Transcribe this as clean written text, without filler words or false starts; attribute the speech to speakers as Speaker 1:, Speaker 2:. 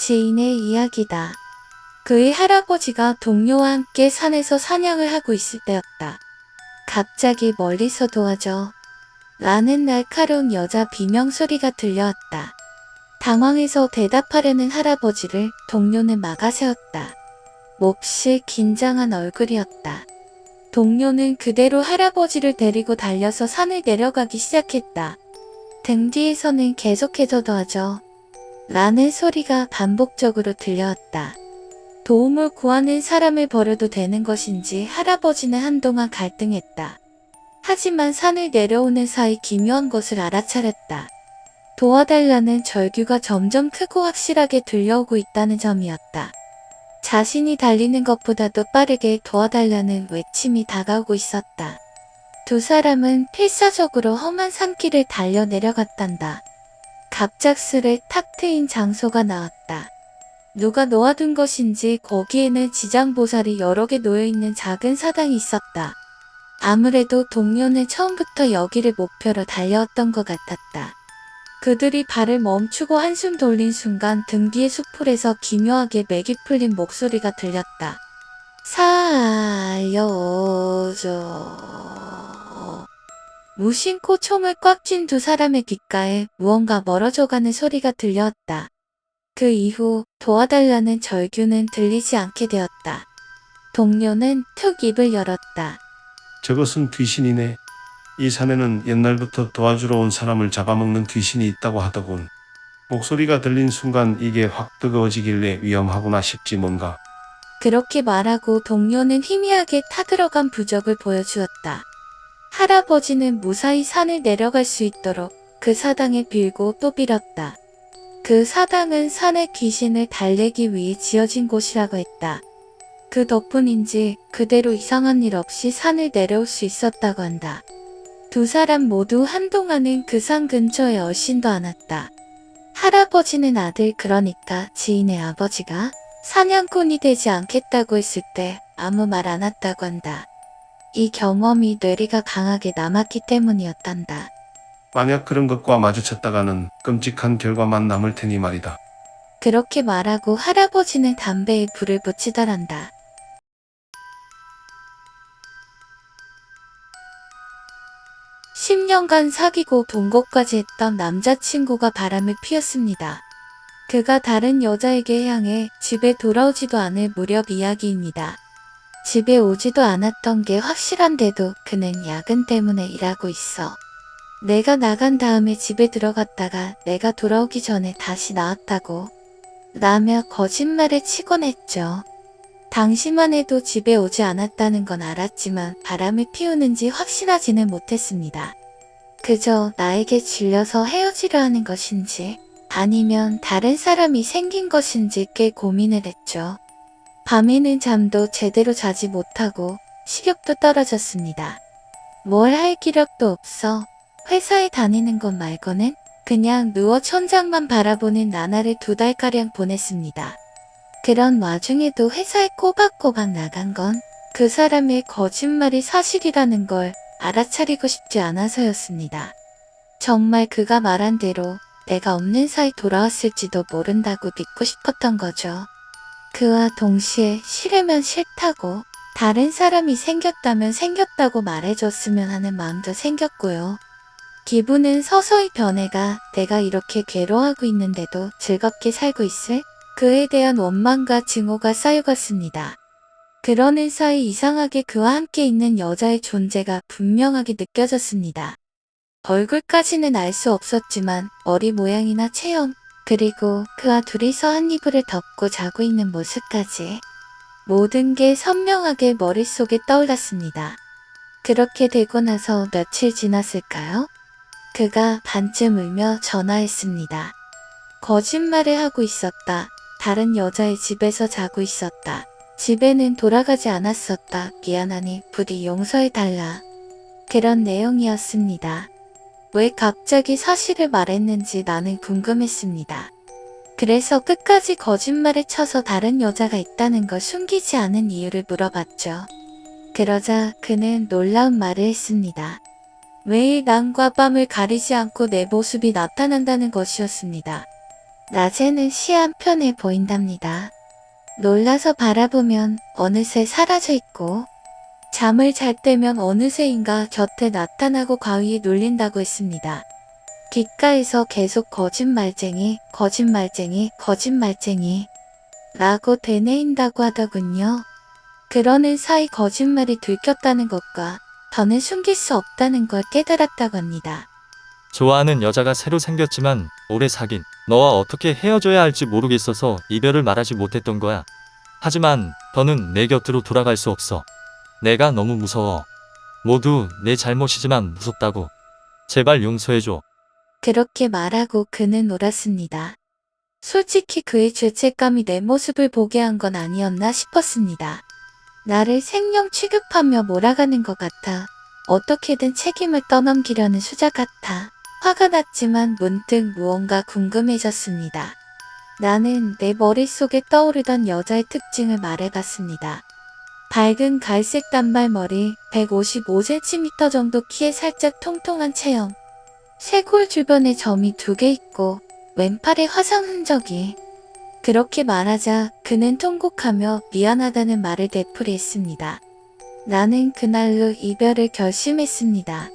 Speaker 1: 지인의 이야기다. 그의 할아버지가 동료와 함께 산에서 사냥을 하고 있을 때였다. 갑자기 멀리서 도와줘 라는 날카로운 여자 비명소리가 들려왔다. 당황해서 대답하려는 할아버지를 동료는 막아세웠다. 몹시 긴장한 얼굴이었다. 동료는 그대로 할아버지를 데리고 달려서 산을 내려가기 시작했다. 등 뒤에서는 계속해서 도와줘 라는 소리가 반복적으로 들려왔다. 도움을 구하는 사람을 버려도 되는 것인지 할아버지는 한동안 갈등했다. 하지만 산을 내려오는 사이 기묘한 것을 알아차렸다. 도와달라는 절규가 점점 크고 확실하게 들려오고 있다는 점이었다. 자신이 달리는 것보다도 빠르게 도와달라는 외침이 다가오고 있었다. 두 사람은 필사적으로 험한 산길을 달려 내려갔단다. 갑작스레 탁 트인 장소가 나왔다. 누가 놓아둔 것인지 거기에는 지장보살이 여러 개 놓여있는 작은 사당이 있었다. 아무래도 동료는 처음부터 여기를 목표로 달려왔던 것 같았다. 그들이 발을 멈추고 한숨 돌린 순간 등 뒤의 수풀에서 기묘하게 맥이 풀린 목소리가 들렸다. 살려줘. 무심코 총을 꽉 쥔 두 사람의 귓가에 무언가 멀어져가는 소리가 들려왔다. 그 이후 도와달라는 절규는 들리지 않게 되었다. 동료는 툭 입을 열었다.
Speaker 2: 저것은 귀신이네. 이 산에는 옛날부터 도와주러 온 사람을 잡아먹는 귀신이 있다고 하더군. 목소리가 들린 순간 이게 확 뜨거워지길래 위험하구나 싶지 뭔가.
Speaker 1: 그렇게 말하고 동료는 희미하게 타들어간 부적을 보여주었다. 할아버지는 무사히 산을 내려갈 수 있도록 그 사당에 빌고 또 빌었다. 그 사당은 산의 귀신을 달래기 위해 지어진 곳이라고 했다. 그 덕분인지 그대로 이상한 일 없이 산을 내려올 수 있었다고 한다. 두 사람 모두 한동안은 그 산 근처에 얼씬도 않았다. 할아버지는 아들, 그러니까 지인의 아버지가 사냥꾼이 되지 않겠다고 했을 때 아무 말 안 했다고 한다. 이 경험이 뇌리가 강하게 남았기 때문이었단다.
Speaker 2: 만약 그런 것과 마주쳤다가는 끔찍한 결과만 남을 테니 말이다.
Speaker 1: 그렇게 말하고 할아버지는 담배에 불을 붙이더란다. 10년간 사귀고 동거까지 했던 남자친구가 바람을 피웠습니다. 그가 다른 여자에게 향해 집에 돌아오지도 않을 무렵 이야기입니다. 집에 오지도 않았던 게 확실한데도 그는 야근 때문에 일하고 있어. 내가 나간 다음에 집에 들어갔다가 내가 돌아오기 전에 다시 나왔다고 라며 거짓말을 치곤 했죠. 당시만 해도 집에 오지 않았다는 건 알았지만 바람을 피우는지 확실하지는 못했습니다. 그저 나에게 질려서 헤어지려 하는 것인지 아니면 다른 사람이 생긴 것인지 꽤 고민을 했죠. 밤에는 잠도 제대로 자지 못하고 식욕도 떨어졌습니다. 뭘 할 기력도 없어 회사에 다니는 것 말고는 그냥 누워 천장만 바라보는 나날을 2달가량 보냈습니다. 그런 와중에도 회사에 꼬박꼬박 나간 건 그 사람의 거짓말이 사실이라는 걸 알아차리고 싶지 않아서였습니다. 정말 그가 말한 대로 내가 없는 사이 돌아왔을지도 모른다고 믿고 싶었던 거죠. 그와 동시에 싫으면 싫다고, 다른 사람이 생겼다면 생겼다고 말해줬으면 하는 마음도 생겼고요. 기분은 서서히 변해가 내가 이렇게 괴로워하고 있는데도 즐겁게 살고 있을 그에 대한 원망과 증오가 쌓여갔습니다. 그러는 사이 이상하게 그와 함께 있는 여자의 존재가 분명하게 느껴졌습니다. 얼굴까지는 알 수 없었지만 머리 모양이나 체형, 그리고 그와 둘이서 한 이불을 덮고 자고 있는 모습까지 모든 게 선명하게 머릿속에 떠올랐습니다. 그렇게 되고 나서 며칠 지났을까요? 그가 반쯤 울며 전화했습니다. 거짓말을 하고 있었다. 다른 여자의 집에서 자고 있었다. 집에는 돌아가지 않았었다. 미안하니 부디 용서해달라. 그런 내용이었습니다. 왜 갑자기 사실을 말했는지 나는 궁금했습니다. 그래서 끝까지 거짓말을 쳐서 다른 여자가 있다는 걸 숨기지 않은 이유를 물어봤죠. 그러자 그는 놀라운 말을 했습니다. 매일 낮과 밤을 가리지 않고 내 모습이 나타난다는 것이었습니다. 낮에는 시한편해 보인답니다. 놀라서 바라보면 어느새 사라져 있고 잠을 잘 때면 어느새인가 곁에 나타나고 가위에 눌린다고 했습니다. 귓가에서 계속 거짓말쟁이, 거짓말쟁이, 거짓말쟁이 라고 되뇌인다고 하더군요. 그러는 사이 거짓말이 들켰다는 것과 더는 숨길 수 없다는 걸 깨달았다고 합니다.
Speaker 3: 좋아하는 여자가 새로 생겼지만 오래 사귄 너와 어떻게 헤어져야 할지 모르겠어서 이별을 말하지 못했던 거야. 하지만 더는 내 곁으로 돌아갈 수 없어. 내가 너무 무서워. 모두 내 잘못이지만 무섭다고. 제발 용서해줘.
Speaker 1: 그렇게 말하고 그는 울었습니다. 솔직히 그의 죄책감이 내 모습을 보게 한 건 아니었나 싶었습니다. 나를 생명 취급하며 몰아가는 것 같아 어떻게든 책임을 떠넘기려는 수작 같아 화가 났지만 문득 무언가 궁금해졌습니다. 나는 내 머릿속에 떠오르던 여자의 특징을 말해봤습니다. 밝은 갈색 단발머리, 155cm 정도 키에 살짝 통통한 체형, 쇄골 주변에 점이 2개 있고 왼팔에 화상 흔적이. 그렇게 말하자 그는 통곡하며 미안하다는 말을 되풀이했습니다. 나는 그날로 이별을 결심했습니다.